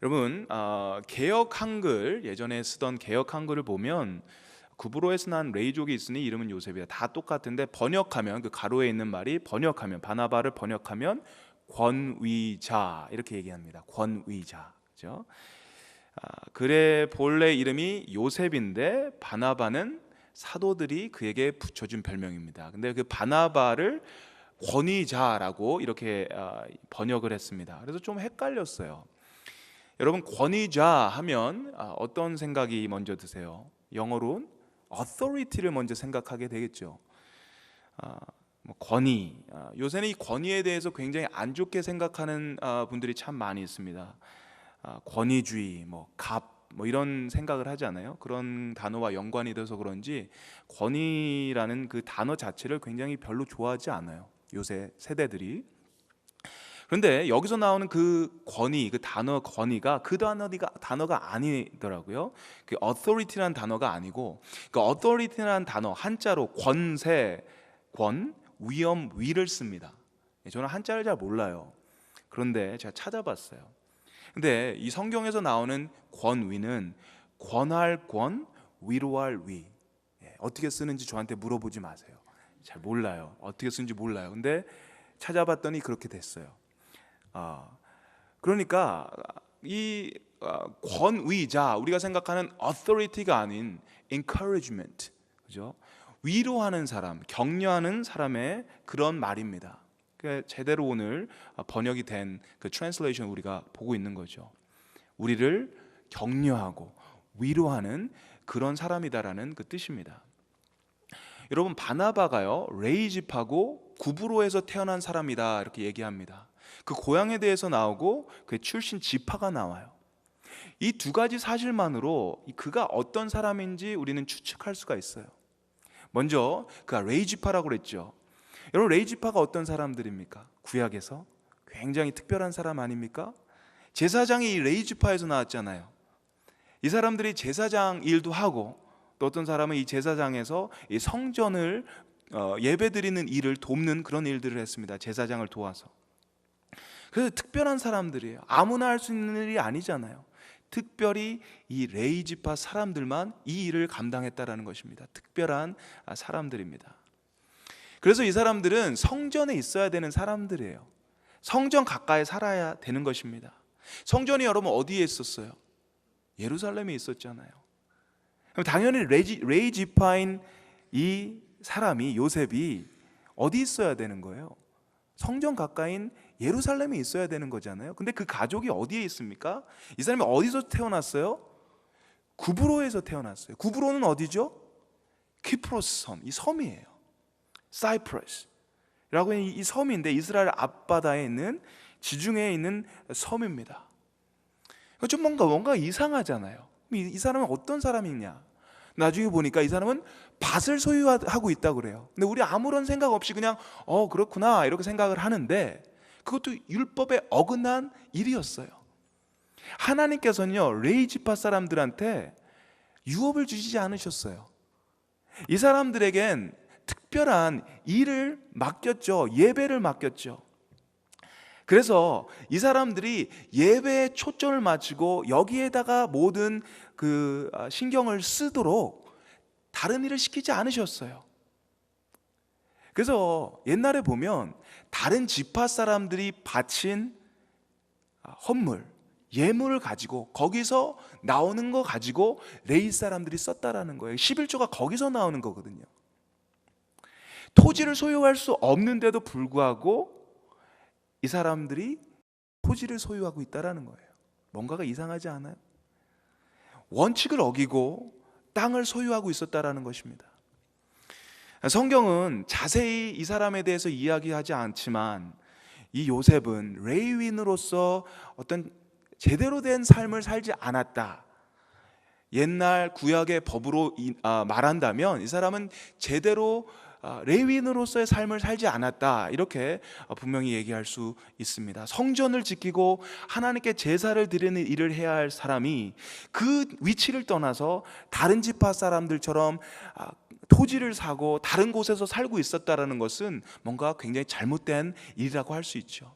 여러분, 개역 한글, 예전에 쓰던 개역 한글을 보면 구브로에서 난 레이족이 있으니 이름은 요셉이다. 다 똑같은데 번역하면, 그 가로에 있는 말이 번역하면, 바나바를 번역하면 권위자 이렇게 얘기합니다. 권위자, 그죠? 그의 본래 이름이 요셉인데 바나바는 사도들이 그에게 붙여준 별명입니다. 근데 그 바나바를 권위자라고 이렇게 번역을 했습니다. 그래서 좀 헷갈렸어요. 여러분, 권위자 하면 어떤 생각이 먼저 드세요? 영어로는 authority를 먼저 생각하게 되겠죠. 권위, 요새는 이 권위에 대해서 굉장히 안 좋게 생각하는 분들이 참 많이 있습니다. 권위주의, 이런 생각을 하지 않아요? 그런 단어와 연관이 돼서 그런지 권위라는 그 단어 자체를 굉장히 별로 좋아하지 않아요, 요새 세대들이. 그런데 여기서 나오는 그 권위, 그 단어 권위가 그 단어가 아니더라고요. 그 authority라는 단어가 아니고, 그 authority라는 단어 한자로 권세, 권, 위엄, 위를 씁니다. 저는 한자를 잘 몰라요. 그런데 제가 찾아봤어요. 근데 이 성경에서 나오는 권위는 권할 권, 위로할 위. 어떻게 쓰는지 저한테 물어보지 마세요. 잘 몰라요. 어떻게 쓰는지 몰라요. 근데 찾아봤더니 그렇게 됐어요. 그러니까 이 권위자, 우리가 생각하는 authority가 아닌 encouragement, 그죠? 위로하는 사람, 격려하는 사람의 그런 말입니다. 제대로 오늘 번역이 된 그 트랜슬레이션 우리가 보고 있는 거죠. 우리를 격려하고 위로하는 그런 사람이다라는 그 뜻입니다. 여러분, 바나바가요, 레이집하고 구브로에서 태어난 사람이다 이렇게 얘기합니다. 그 고향에 대해서 나오고 그 출신 지파가 나와요. 이 두 가지 사실만으로 그가 어떤 사람인지 우리는 추측할 수가 있어요. 먼저 그가 레이지파라고 그랬죠. 여러분, 레이지파가 어떤 사람들입니까? 구약에서 굉장히 특별한 사람 아닙니까? 제사장이 이 레이지파에서 나왔잖아요. 이 사람들이 제사장 일도 하고, 또 어떤 사람은 이 제사장에서 이 성전을 예배드리는 일을 돕는 그런 일들을 했습니다. 제사장을 도와서. 그래서 특별한 사람들이에요. 아무나 할 수 있는 일이 아니잖아요. 특별히 이 레이지파 사람들만 이 일을 감당했다라는 것입니다. 특별한 사람들입니다. 그래서 이 사람들은 성전에 있어야 되는 사람들이에요. 성전 가까이 살아야 되는 것입니다. 성전이 여러분 어디에 있었어요? 예루살렘에 있었잖아요. 그럼 당연히 레이지파인 이 사람이, 요셉이 어디 있어야 되는 거예요? 성전 가까이인 예루살렘에 있어야 되는 거잖아요. 근데 그 가족이 어디에 있습니까? 이 사람이 어디서 태어났어요? 구브로에서 태어났어요. 구브로는 어디죠? 키프로스 섬, 이 섬이에요. 사이프러스라고 하는 이 섬인데, 이스라엘 앞바다에 있는 지중해에 있는 섬입니다. 좀 뭔가 이상하잖아요. 이 사람은 어떤 사람이냐? 나중에 보니까 이 사람은 밭을 소유하고 있다고 그래요. 근데 우리 아무런 생각 없이 그냥 그렇구나 이렇게 생각을 하는데, 그것도 율법에 어긋난 일이었어요. 하나님께서는요, 레이지파 사람들한테 유업을 주시지 않으셨어요. 이 사람들에겐 특별한 일을 맡겼죠. 예배를 맡겼죠. 그래서 이 사람들이 예배에 초점을 맞추고 여기에다가 모든 그 신경을 쓰도록 다른 일을 시키지 않으셨어요. 그래서 옛날에 보면 다른 지파 사람들이 바친 헌물, 예물을 가지고 거기서 나오는 거 가지고 레위 사람들이 썼다라는 거예요. 11조가 거기서 나오는 거거든요. 토지를 소유할 수 없는데도 불구하고 이 사람들이 토지를 소유하고 있다라는 거예요. 뭔가가 이상하지 않아요? 원칙을 어기고 땅을 소유하고 있었다라는 것입니다. 성경은 자세히 이 사람에 대해서 이야기하지 않지만, 이 요셉은 레위인으로서 어떤 제대로 된 삶을 살지 않았다. 옛날 구약의 법으로 말한다면 이 사람은 제대로 레위인으로서의 삶을 살지 않았다, 이렇게 분명히 얘기할 수 있습니다. 성전을 지키고 하나님께 제사를 드리는 일을 해야 할 사람이 그 위치를 떠나서 다른 지파 사람들처럼 토지를 사고 다른 곳에서 살고 있었다는 것은 뭔가 굉장히 잘못된 일이라고 할 수 있죠.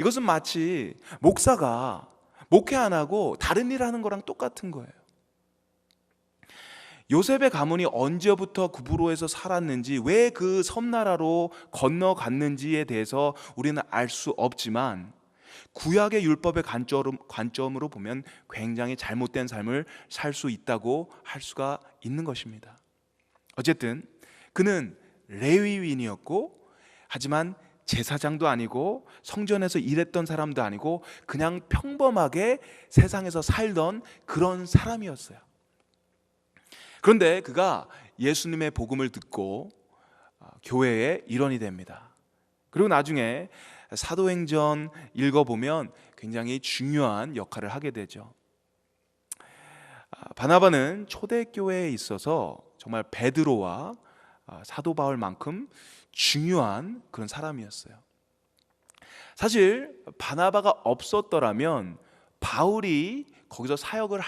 이것은 마치 목사가 목회 안 하고 다른 일 하는 거랑 똑같은 거예요. 요셉의 가문이 언제부터 구브로에서 살았는지, 왜 그 섬나라로 건너갔는지에 대해서 우리는 알 수 없지만 구약의 율법의 관점으로 보면 굉장히 잘못된 삶을 살 수 있다고 할 수가 있는 것입니다. 어쨌든 그는 레위인이었고, 하지만 제사장도 아니고 성전에서 일했던 사람도 아니고 그냥 평범하게 세상에서 살던 그런 사람이었어요. 그런데 그가 예수님의 복음을 듣고 교회의 일원이 됩니다. 그리고 나중에 사도행전 읽어보면 굉장히 중요한 역할을 하게 되죠. 바나바는 초대교회에 있어서 정말 베드로와 사도 바울만큼 중요한 그런 사람이었어요. 사실 바나바가 없었더라면 바울이 거기서 사역을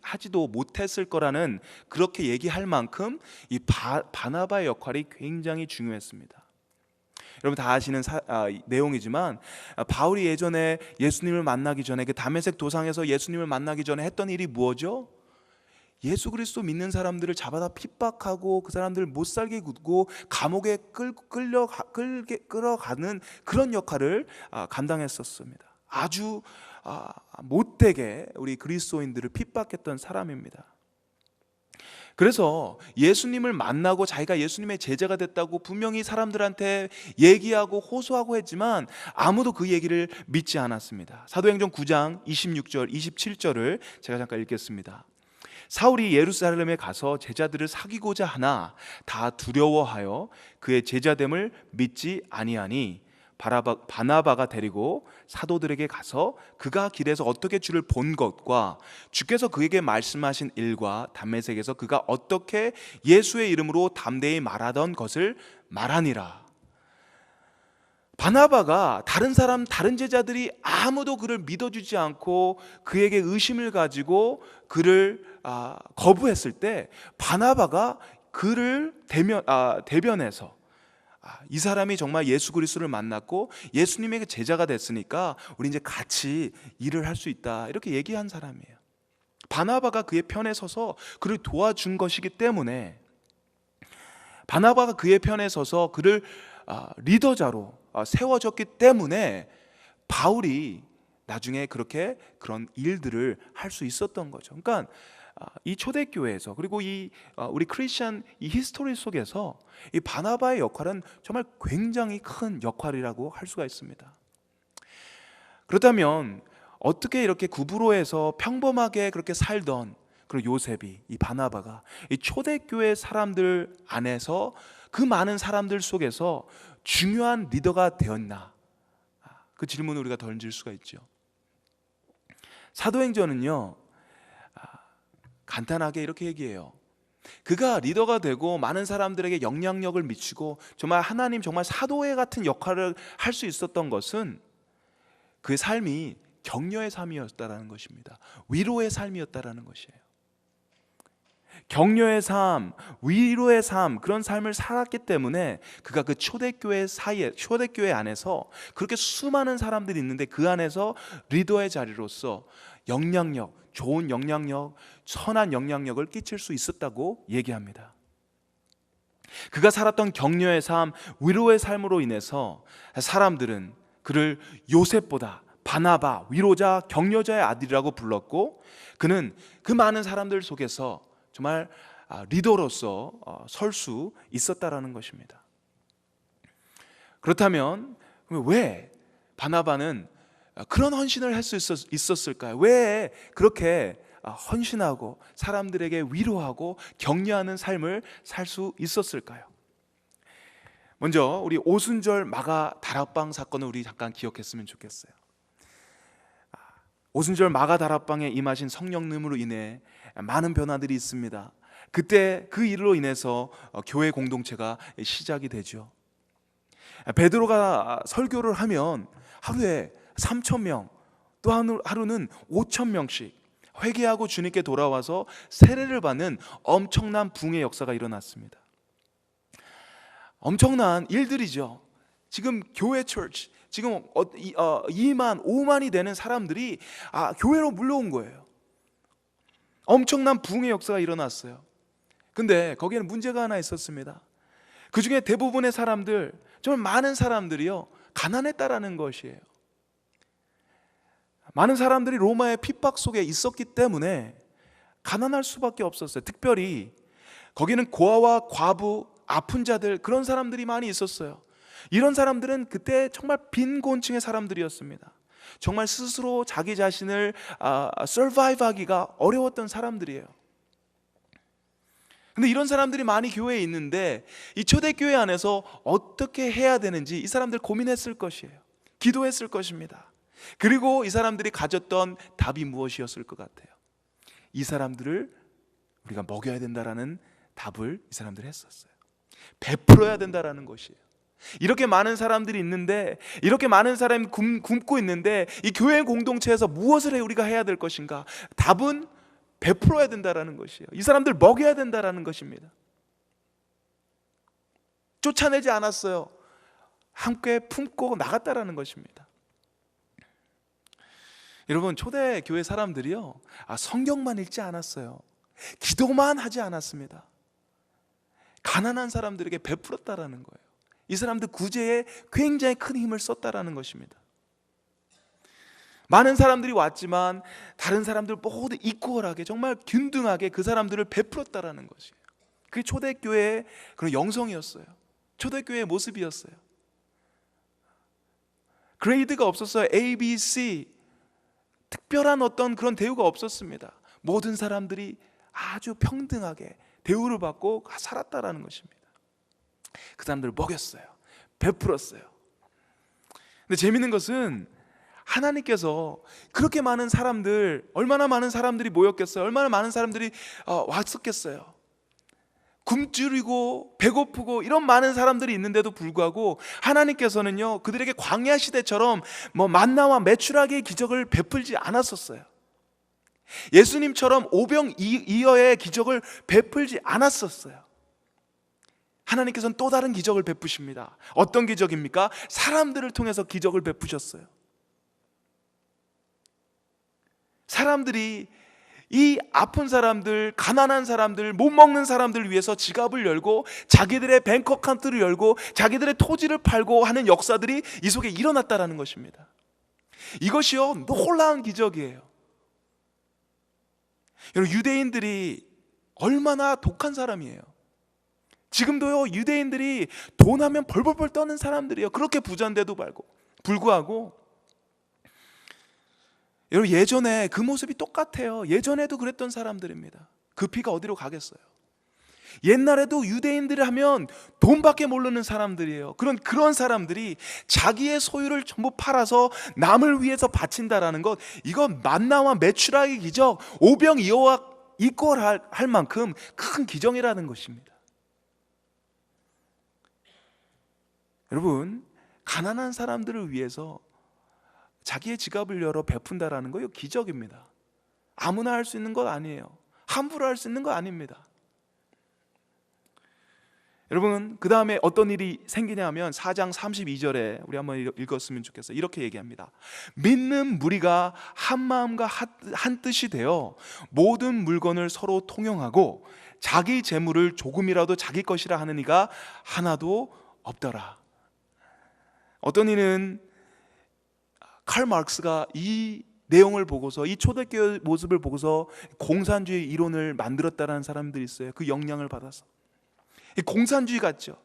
하지도 못했을 거라는, 그렇게 얘기할 만큼 이 바나바의 역할이 굉장히 중요했습니다. 여러분 다 아시는 내용이지만, 바울이 예전에 예수님을 만나기 전에, 그 다메섹 도상에서 예수님을 만나기 전에 했던 일이 뭐죠? 예수 그리스도 믿는 사람들을 잡아다 핍박하고 그 사람들을 못살게 굽고 감옥에 끌어가는 그런 역할을 감당했었습니다. 아주 못되게 우리 그리스도인들을 핍박했던 사람입니다. 그래서 예수님을 만나고 자기가 예수님의 제자가 됐다고 분명히 사람들한테 얘기하고 호소하고 했지만 아무도 그 얘기를 믿지 않았습니다. 사도행전 9장 26절 27절을 제가 잠깐 읽겠습니다. 사울이 예루살렘에 가서 제자들을 사귀고자 하나 다 두려워하여 그의 제자됨을 믿지 아니하니 바나바가 데리고 사도들에게 가서 그가 길에서 어떻게 주를 본 것과 주께서 그에게 말씀하신 일과 담메색에서 그가 어떻게 예수의 이름으로 담대히 말하던 것을 말하니라. 바나바가 다른 제자들이 아무도 그를 믿어주지 않고 그에게 의심을 가지고 그를 거부했을 때, 바나바가 그를 대변해서 이 사람이 정말 예수 그리스도를 만났고 예수님에게 제자가 됐으니까 우리 이제 같이 일을 할 수 있다, 이렇게 얘기한 사람이에요. 바나바가 그의 편에 서서 그를 도와준 것이기 때문에, 바나바가 그의 편에 서서 그를 리더자로 세워졌기 때문에 바울이 나중에 그런 일들을 할 수 있었던 거죠. 그러니까 이 초대교회에서, 그리고 우리 크리스천 이 히스토리 속에서 이 바나바의 역할은 정말 굉장히 큰 역할이라고 할 수가 있습니다. 그렇다면 어떻게 이렇게 구브로에서 평범하게 그렇게 살던 그리고 요셉이, 이 바나바가 이 초대교회 사람들 안에서, 그 많은 사람들 속에서 중요한 리더가 되었나? 그 질문을 우리가 던질 수가 있죠. 사도행전은요, 간단하게 이렇게 얘기해요. 그가 리더가 되고 많은 사람들에게 영향력을 미치고 정말 하나님, 정말 사도회 같은 역할을 할 수 있었던 것은 그의 삶이 격려의 삶이었다라는 것입니다. 위로의 삶이었다라는 것이에요. 격려의 삶, 위로의 삶, 그런 삶을 살았기 때문에 그가 그 초대교회 안에서 그렇게 수많은 사람들이 있는데 그 안에서 리더의 자리로서 영향력, 좋은 영향력, 선한 영향력을 끼칠 수 있었다고 얘기합니다. 그가 살았던 격려의 삶, 위로의 삶으로 인해서 사람들은 그를 요셉보다 바나바, 위로자, 격려자의 아들이라고 불렀고, 그는 그 많은 사람들 속에서 정말 리더로서 설 수 있었다라는 것입니다. 그렇다면 왜 바나바는 그런 헌신을 할 수 있었을까요? 왜 그렇게 헌신하고 사람들에게 위로하고 격려하는 삶을 살 수 있었을까요? 먼저 우리 오순절 마가 다락방 사건을 우리 잠깐 기억했으면 좋겠어요. 오순절 마가 다락방에 임하신 성령님으로 인해 많은 변화들이 있습니다. 그때 그 일로 인해서 교회 공동체가 시작이 되죠. 베드로가 설교를 하면 하루에 3,000명, 또 하루는 5,000명씩 회개하고 주님께 돌아와서 세례를 받는 엄청난 부흥의 역사가 일어났습니다. 엄청난 일들이죠. 지금 교회 처치, 지금 2만, 5만이 되는 사람들이 교회로 물려온 거예요. 엄청난 부흥의 역사가 일어났어요. 근데 거기에는 문제가 하나 있었습니다. 그 중에 대부분의 사람들, 정말 많은 사람들이요, 가난했다라는 것이에요. 많은 사람들이 로마의 핍박 속에 있었기 때문에 가난할 수밖에 없었어요. 특별히 거기는 고아와 과부, 아픈 자들, 그런 사람들이 많이 있었어요. 이런 사람들은 그때 정말 빈곤층의 사람들이었습니다. 정말 스스로 자기 자신을 survive 하기가 어려웠던 사람들이에요. 근데 이런 사람들이 많이 교회에 있는데 이 초대교회 안에서 어떻게 해야 되는지 이 사람들 고민했을 것이에요. 기도했을 것입니다. 그리고 이 사람들이 가졌던 답이 무엇이었을 것 같아요? 이 사람들을 우리가 먹여야 된다라는 답을 이 사람들이 했었어요. 베풀어야 된다라는 것이에요. 이렇게 많은 사람들이 있는데, 이렇게 많은 사람이 굶고 있는데 이 교회 공동체에서 무엇을 우리가 해야 될 것인가? 답은 베풀어야 된다라는 것이에요. 이 사람들 먹여야 된다라는 것입니다. 쫓아내지 않았어요. 함께 품고 나갔다라는 것입니다. 여러분, 초대교회 사람들이요, 성경만 읽지 않았어요. 기도만 하지 않았습니다. 가난한 사람들에게 베풀었다라는 거예요. 이 사람들 구제에 굉장히 큰 힘을 썼다라는 것입니다. 많은 사람들이 왔지만 다른 사람들 모두 이퀄하게, 정말 균등하게 그 사람들을 베풀었다라는 것이에요. 그게 초대교회의 그런 영성이었어요. 초대교회의 모습이었어요. 그레이드가 없었어요. A, B, C, 특별한 어떤 그런 대우가 없었습니다. 모든 사람들이 아주 평등하게 대우를 받고 살았다라는 것입니다. 그 사람들을 먹였어요. 베풀었어요. 근데 재밌는 것은 하나님께서 그렇게 많은 사람들, 얼마나 많은 사람들이 모였겠어요? 얼마나 많은 사람들이 왔었겠어요? 굶주리고 배고프고 이런 많은 사람들이 있는데도 불구하고 하나님께서는요, 그들에게 광야 시대처럼 만나와 메추라기의 기적을 베풀지 않았었어요. 예수님처럼 오병이어의 기적을 베풀지 않았었어요. 하나님께서는 또 다른 기적을 베푸십니다. 어떤 기적입니까? 사람들을 통해서 기적을 베푸셨어요. 사람들이 이 아픈 사람들, 가난한 사람들, 못 먹는 사람들을 위해서 지갑을 열고 자기들의 뱅크 어카운트를 열고 자기들의 토지를 팔고 하는 역사들이 이 속에 일어났다라는 것입니다. 이것이요, 놀라운 기적이에요. 여러분, 유대인들이 얼마나 독한 사람이에요. 지금도요, 유대인들이 돈 하면 벌벌벌 떠는 사람들이에요. 그렇게 부자인데도 불구하고 여러분, 예전에 그 모습이 똑같아요. 예전에도 그랬던 사람들입니다. 그 피가 어디로 가겠어요? 옛날에도 유대인들을 하면 돈밖에 모르는 사람들이에요. 그런 사람들이 자기의 소유를 전부 팔아서 남을 위해서 바친다라는 것, 이건 만나와 메추라기 기적, 오병이어와 이퀄할 만큼 큰 기적이라는 것입니다. 여러분, 가난한 사람들을 위해서 자기의 지갑을 열어 베푼다라는 거, 이거 기적입니다. 아무나 할 수 있는 것 아니에요. 함부로 할 수 있는 거 아닙니다. 여러분, 그 다음에 어떤 일이 생기냐면 4장 32절에 우리 한번 읽었으면 좋겠어요. 이렇게 얘기합니다. 믿는 무리가 한 마음과 한 뜻이 되어 모든 물건을 서로 통용하고 자기 재물을 조금이라도 자기 것이라 하는 이가 하나도 없더라. 어떤 이는 칼 마르크스가 이 내용을 보고서, 이 초대교회 모습을 보고서 공산주의 이론을 만들었다는 사람들이 있어요. 그 영향을 받아서. 공산주의 같죠.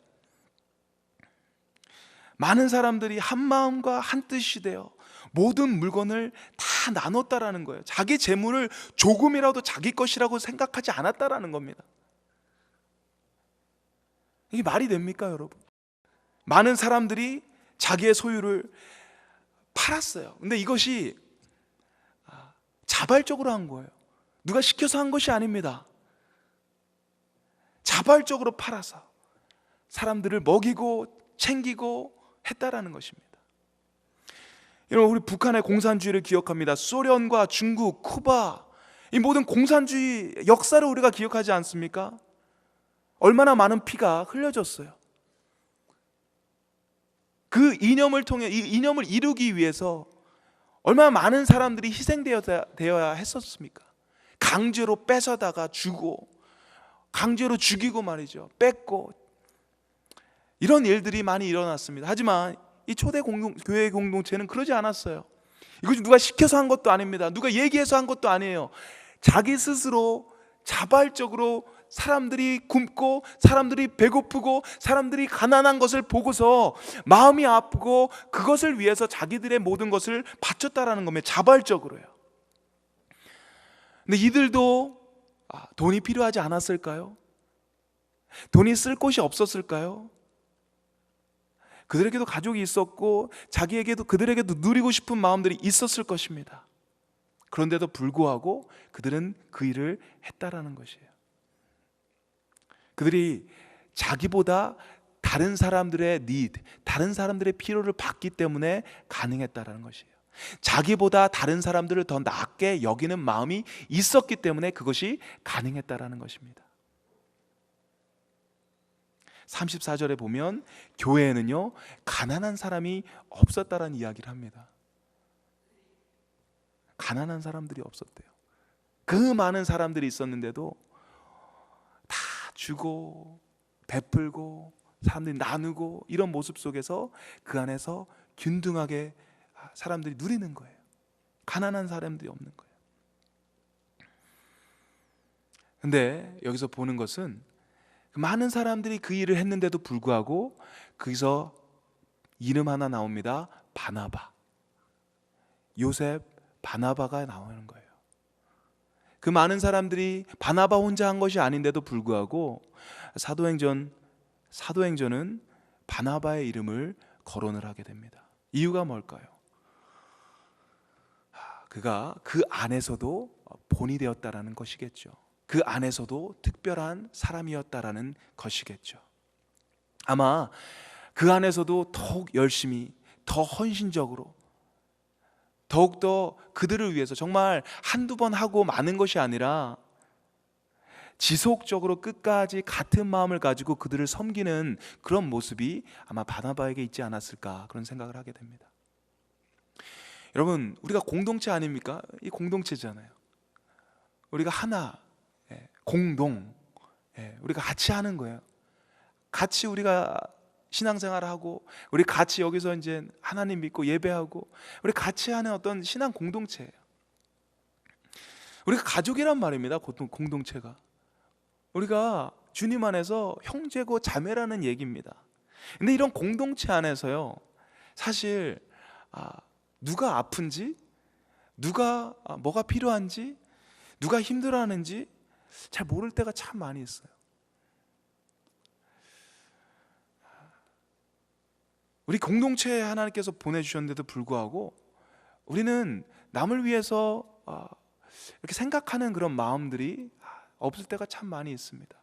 많은 사람들이 한 마음과 한 뜻이 되어 모든 물건을 다 나눴다라는 거예요. 자기 재물을 조금이라도 자기 것이라고 생각하지 않았다라는 겁니다. 이게 말이 됩니까, 여러분? 많은 사람들이 자기의 소유를 팔았어요. 근데 이것이 자발적으로 한 거예요. 누가 시켜서 한 것이 아닙니다. 자발적으로 팔아서 사람들을 먹이고 챙기고 했다라는 것입니다. 여러분, 우리 북한의 공산주의를 기억합니다. 소련과 중국, 쿠바, 이 모든 공산주의 역사를 우리가 기억하지 않습니까? 얼마나 많은 피가 흘려졌어요. 그 이념을 통해 이 이념을 이루기 위해서 얼마나 많은 사람들이 희생되어야 했었습니까? 강제로 뺏어다가 주고, 강제로 죽이고 말이죠. 뺏고, 이런 일들이 많이 일어났습니다. 하지만 이 초대 교회 공동체는 그러지 않았어요. 이거 누가 시켜서 한 것도 아닙니다. 누가 얘기해서 한 것도 아니에요. 자기 스스로 자발적으로 사람들이 굶고, 사람들이 배고프고, 사람들이 가난한 것을 보고서 마음이 아프고, 그것을 위해서 자기들의 모든 것을 바쳤다라는 겁니다. 자발적으로요. 근데 이들도 돈이 필요하지 않았을까요? 돈이 쓸 곳이 없었을까요? 그들에게도 가족이 있었고, 그들에게도 누리고 싶은 마음들이 있었을 것입니다. 그런데도 불구하고 그들은 그 일을 했다라는 것이에요. 그들이 자기보다 다른 사람들의 need, 다른 사람들의 필요를 받기 때문에 가능했다라는 것이에요. 자기보다 다른 사람들을 더 낫게 여기는 마음이 있었기 때문에 그것이 가능했다라는 것입니다. 34절에 보면 교회에는요, 가난한 사람이 없었다라는 이야기를 합니다. 가난한 사람들이 없었대요. 그 많은 사람들이 있었는데도 다 주고 베풀고 사람들이 나누고, 이런 모습 속에서 그 안에서 균등하게 사람들이 누리는 거예요. 가난한 사람들이 없는 거예요. 근데 여기서 보는 것은 많은 사람들이 그 일을 했는데도 불구하고 거기서 이름 하나 나옵니다. 바나바. 요셉 바나바가 나오는 거예요. 그 많은 사람들이 바나바 혼자 한 것이 아닌데도 불구하고 사도행전은 바나바의 이름을 거론을 하게 됩니다. 이유가 뭘까요? 그가 그 안에서도 본이 되었다라는 것이겠죠. 그 안에서도 특별한 사람이었다라는 것이겠죠. 아마 그 안에서도 더욱 열심히, 더 헌신적으로, 더욱더 그들을 위해서 정말 한두 번 하고 마는 것이 아니라 지속적으로 끝까지 같은 마음을 가지고 그들을 섬기는 그런 모습이 아마 바나바에게 있지 않았을까, 그런 생각을 하게 됩니다. 여러분, 우리가 공동체 아닙니까? 이 공동체잖아요. 우리가 하나, 공동, 우리가 같이 하는 거예요. 같이 우리가 신앙생활을 하고, 우리 같이 여기서 이제 하나님 믿고 예배하고, 우리 같이 하는 어떤 신앙 공동체예요. 우리가 가족이란 말입니다. 공동체가. 우리가 주님 안에서 형제고 자매라는 얘기입니다. 근데 이런 공동체 안에서요, 사실 누가 아픈지, 누가 뭐가 필요한지, 누가 힘들어하는지 잘 모를 때가 참 많이 있어요. 우리 공동체에 하나님께서 보내주셨는데도 불구하고 우리는 남을 위해서 이렇게 생각하는 그런 마음들이 없을 때가 참 많이 있습니다.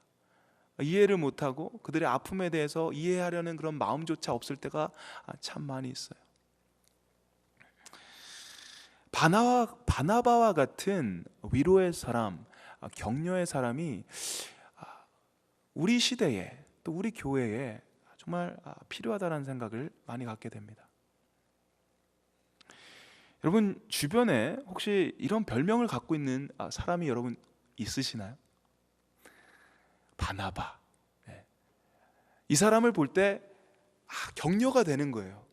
이해를 못하고 그들의 아픔에 대해서 이해하려는 그런 마음조차 없을 때가 참 많이 있어요. 바나바와 같은 위로의 사람, 격려의 사람이 우리 시대에, 또 우리 교회에 정말 필요하다는 생각을 많이 갖게 됩니다. 여러분 주변에 혹시 이런 별명을 갖고 있는 사람이 여러분 있으시나요? 바나바. 이 사람을 볼 때 격려가 되는 거예요.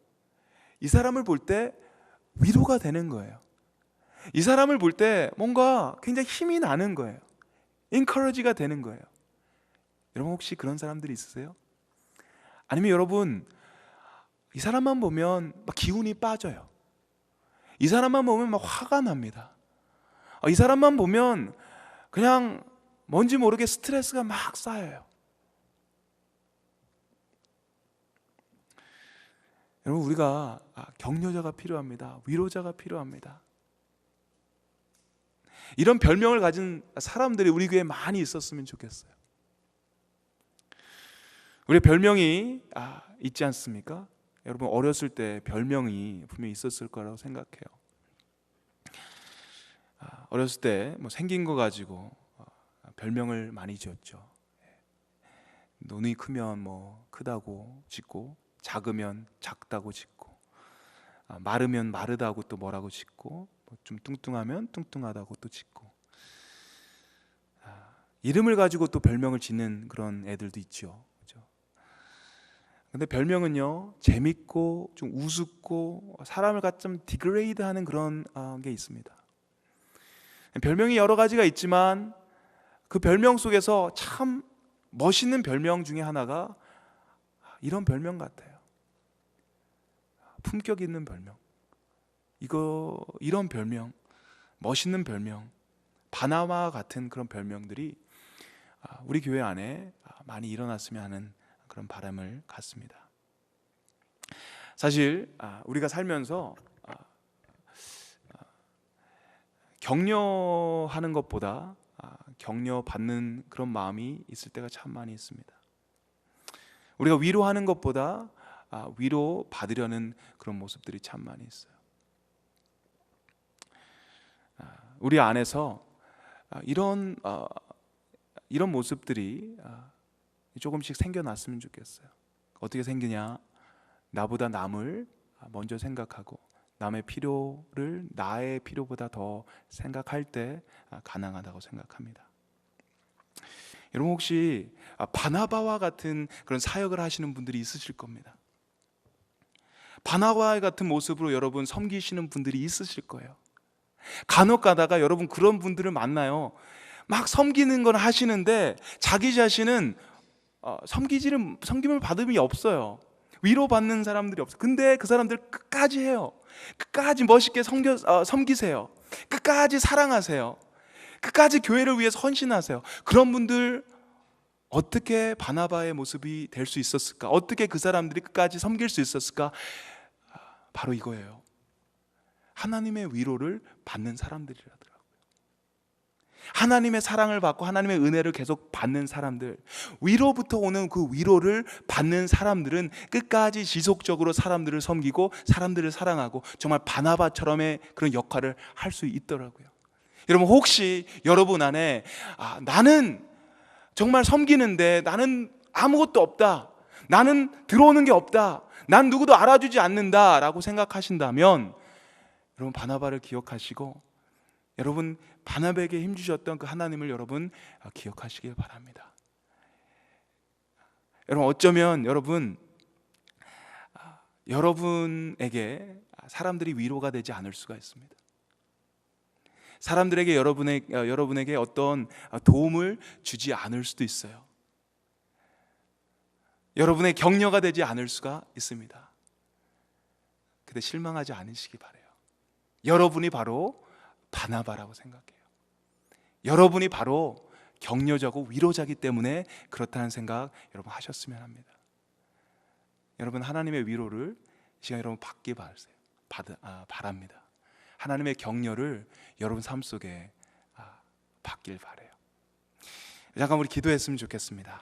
이 사람을 볼 때 위로가 되는 거예요. 이 사람을 볼 때 뭔가 굉장히 힘이 나는 거예요. encourage가 되는 거예요. 여러분 혹시 그런 사람들이 있으세요? 아니면 여러분 이 사람만 보면 막 기운이 빠져요. 이 사람만 보면 막 화가 납니다. 이 사람만 보면 그냥 뭔지 모르게 스트레스가 막 쌓여요. 여러분 우리가 격려자가 필요합니다. 위로자가 필요합니다. 이런 별명을 가진 사람들이 우리 교회에 많이 있었으면 좋겠어요. 우리 별명이 있지 않습니까? 여러분 어렸을 때 별명이 분명히 있었을 거라고 생각해요. 어렸을 때 뭐 생긴 거 가지고 별명을 많이 지었죠. 눈이 크면 뭐 크다고 짓고, 작으면 작다고 짓고, 마르면 마르다고 또 뭐라고 짓고, 좀 뚱뚱하면 뚱뚱하다고 또 짓고, 이름을 가지고 또 별명을 짓는 그런 애들도 있죠. 그렇죠? 근데 별명은요, 재밌고 좀 우습고 사람을 좀 디그레이드하는 그런 게 있습니다. 별명이 여러 가지가 있지만 그 별명 속에서 참 멋있는 별명 중에 하나가 이런 별명 같아요. 품격 있는 별명. 이런 별명, 멋있는 별명, 바나와 같은 그런 별명들이 우리 교회 안에 많이 일어났으면 하는 그런 바람을 갖습니다. 사실 우리가 살면서 격려하는 것보다 격려받는 그런 마음이 있을 때가 참 많이 있습니다. 우리가 위로하는 것보다 위로 받으려는 그런 모습들이 참 많이 있어요. 우리 안에서 이런 모습들이 조금씩 생겨났으면 좋겠어요. 어떻게 생기냐? 나보다 남을 먼저 생각하고 남의 필요를 나의 필요보다 더 생각할 때 가능하다고 생각합니다. 여러분 혹시 바나바와 같은 그런 사역을 하시는 분들이 있으실 겁니다. 바나바와 같은 모습으로 여러분 섬기시는 분들이 있으실 거예요. 간혹 가다가 여러분 그런 분들을 만나요. 막 섬기는 건 하시는데 자기 자신은 섬김을 받음이 없어요. 위로받는 사람들이 없어요. 근데 그 사람들 끝까지 해요. 끝까지 멋있게 섬기세요. 끝까지 사랑하세요. 끝까지 교회를 위해서 헌신하세요. 그런 분들 어떻게 바나바의 모습이 될 수 있었을까? 어떻게 그 사람들이 끝까지 섬길 수 있었을까? 바로 이거예요. 하나님의 위로를 받는 사람들이라더라고요. 하나님의 사랑을 받고 하나님의 은혜를 계속 받는 사람들, 위로부터 오는 그 위로를 받는 사람들은 끝까지 지속적으로 사람들을 섬기고 사람들을 사랑하고 정말 바나바처럼의 그런 역할을 할 수 있더라고요. 여러분 혹시 여러분 안에 나는 정말 섬기는데 나는 아무것도 없다, 나는 들어오는 게 없다, 난 누구도 알아주지 않는다 라고 생각하신다면 여러분 바나바를 기억하시고 여러분 바나바에게 힘주셨던 그 하나님을 여러분 기억하시길 바랍니다. 여러분 어쩌면 여러분에게 사람들이 위로가 되지 않을 수가 있습니다. 사람들에게 여러분에게 어떤 도움을 주지 않을 수도 있어요. 여러분의 격려가 되지 않을 수가 있습니다. 근데 실망하지 않으시기 바라요. 여러분이 바로 바나바라고 생각해요. 여러분이 바로 격려자고 위로자기 때문에 그렇다는 생각 여러분 하셨으면 합니다. 여러분 하나님의 위로를 이 시간 여러분 받기 바랍니다. 하나님의 격려를 여러분 삶 속에 받길 바라요. 잠깐 우리 기도했으면 좋겠습니다.